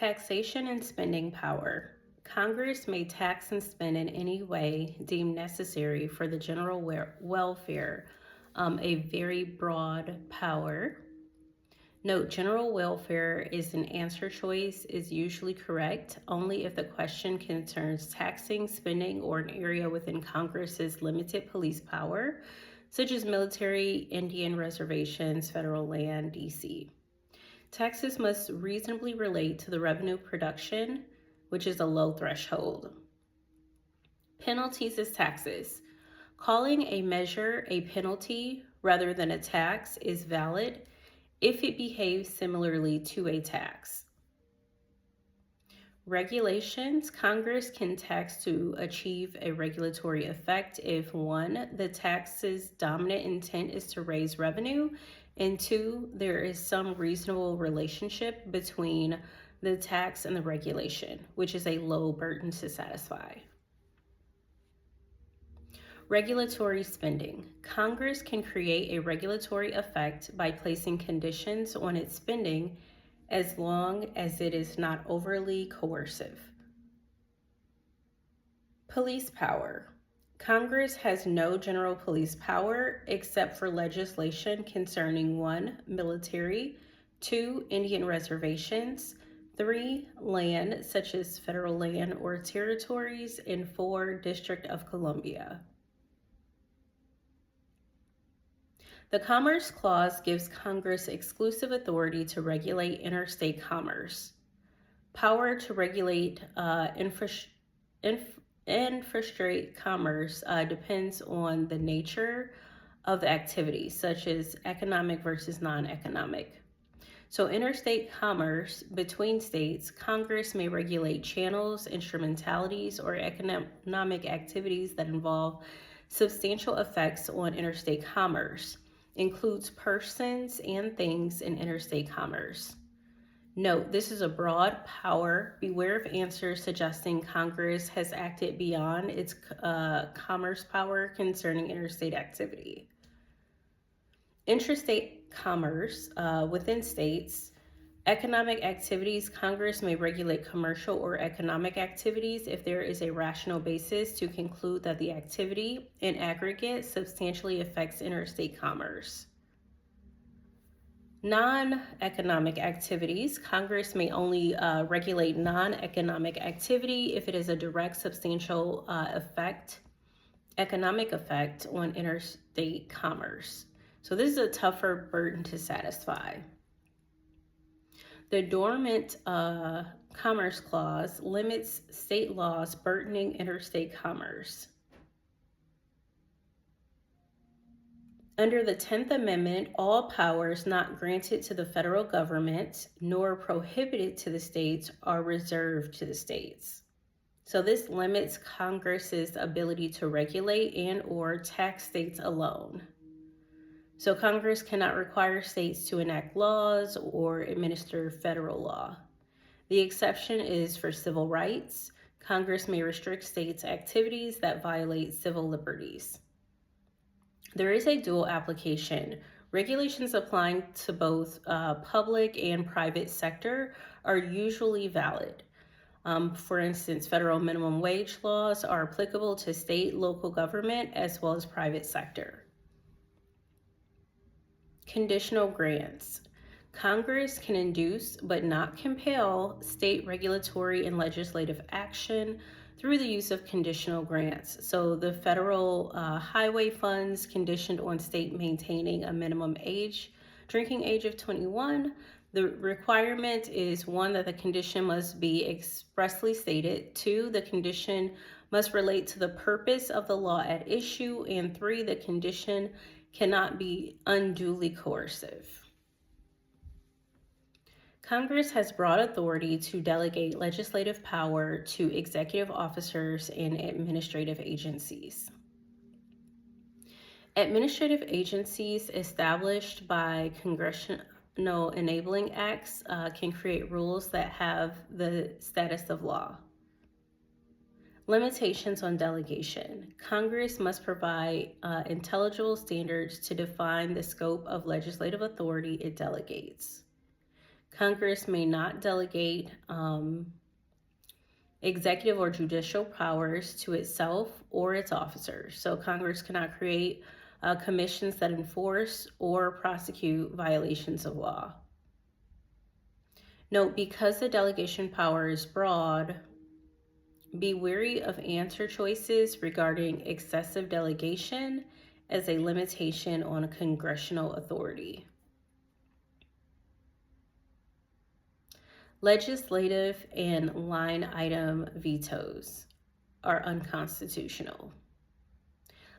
Taxation and spending power. Congress may tax and spend in any way deemed necessary for the general welfare, a very broad power. Note, general welfare is an answer choice is usually correct only if the question concerns taxing, spending, or an area within Congress's limited police power, such as military, Indian reservations, federal land, DC. Taxes must reasonably relate to the revenue production, which is a low threshold. Penalties as taxes. Calling a measure a penalty rather than a tax is valid if it behaves similarly to a tax. Regulations. Congress can tax to achieve a regulatory effect if 1, the tax's dominant intent is to raise revenue, and 2, there is some reasonable relationship between the tax and the regulation, which is a low burden to satisfy. Regulatory spending. Congress can create a regulatory effect by placing conditions on its spending as long as it is not overly coercive. Police power. Congress has no general police power except for legislation concerning 1, military, 2, Indian reservations, 3, land such as federal land or territories, and 4, District of Columbia. The Commerce Clause gives Congress exclusive authority to regulate interstate commerce. Power to regulate infrastructure commerce depends on the nature of the activity, such as economic versus non-economic. So interstate commerce between states, Congress may regulate channels, instrumentalities, or economic activities that involve substantial effects on interstate commerce. Includes persons and things in interstate commerce. Note, this is a broad power. Beware of answers suggesting Congress has acted beyond its commerce power concerning interstate activity. Intrastate commerce within states. Economic activities. Congress may regulate commercial or economic activities if there is a rational basis to conclude that the activity in aggregate substantially affects interstate commerce. Non-economic activities. Congress may only regulate non-economic activity if it is a direct substantial economic effect on interstate commerce. So this is a tougher burden to satisfy. The Dormant Commerce Clause limits state laws burdening interstate commerce. Under the 10th Amendment, all powers not granted to the federal government nor prohibited to the states are reserved to the states. So this limits Congress's ability to regulate and or tax states alone. So Congress cannot require states to enact laws or administer federal law. The exception is for civil rights. Congress may restrict states' activities that violate civil liberties. There is a dual application. Regulations applying to both public and private sector are usually valid. For instance, federal minimum wage laws are applicable to state, local government, as well as private sector. Conditional grants. Congress can induce but not compel state regulatory and legislative action through the use of conditional grants. So the federal highway funds conditioned on state maintaining a minimum drinking age of 21. The requirement is 1, that the condition must be expressly stated. 2, the condition must relate to the purpose of the law at issue. And 3, the condition cannot be unduly coercive. Congress has broad authority to delegate legislative power to executive officers and administrative agencies. Administrative agencies established by congressional enabling acts can create rules that have the status of law. Limitations on delegation. Congress must provide intelligible standards to define the scope of legislative authority it delegates. Congress may not delegate executive or judicial powers to itself or its officers. So Congress cannot create commissions that enforce or prosecute violations of law. Note, because the delegation power is broad, be wary of answer choices regarding excessive delegation as a limitation on congressional authority. Legislative and line item vetoes are unconstitutional.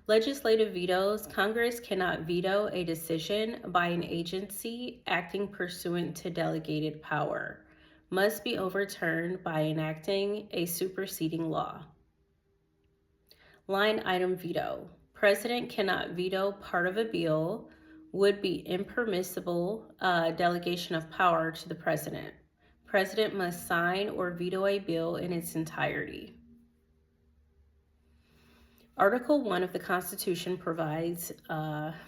Legislative vetoes: Congress cannot veto a decision by an agency acting pursuant to delegated power, must be overturned by enacting a superseding law. Line item veto: President cannot veto part of a bill, would be impermissible delegation of power to the president. President must sign or veto a bill in its entirety. Article 1 of the Constitution provides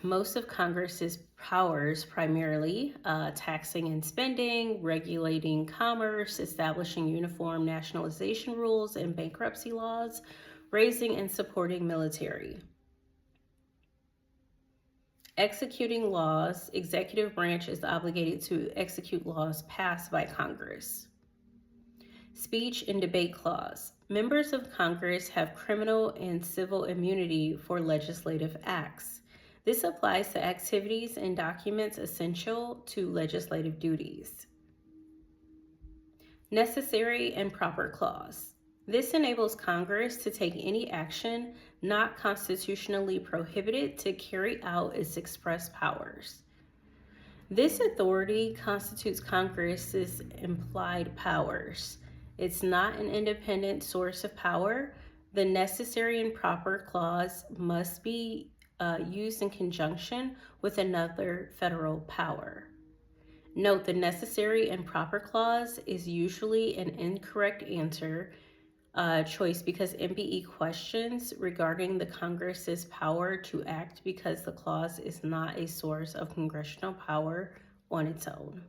most of Congress's powers, primarily taxing and spending, regulating commerce, establishing uniform nationalization rules and bankruptcy laws, raising and supporting military. Executing laws: executive branch is obligated to execute laws passed by Congress. Speech and debate clause: members of Congress have criminal and civil immunity for legislative acts. This applies to activities and documents essential to legislative duties. Necessary and proper clause: this enables Congress to take any action not constitutionally prohibited to carry out its express powers. This authority constitutes Congress's implied powers. It's not an independent source of power. The necessary and proper clause must be used in conjunction with another federal power. Note, the necessary and proper clause is usually an incorrect answer choice because MBE questions regarding the Congress's power to act because the clause is not a source of congressional power on its own.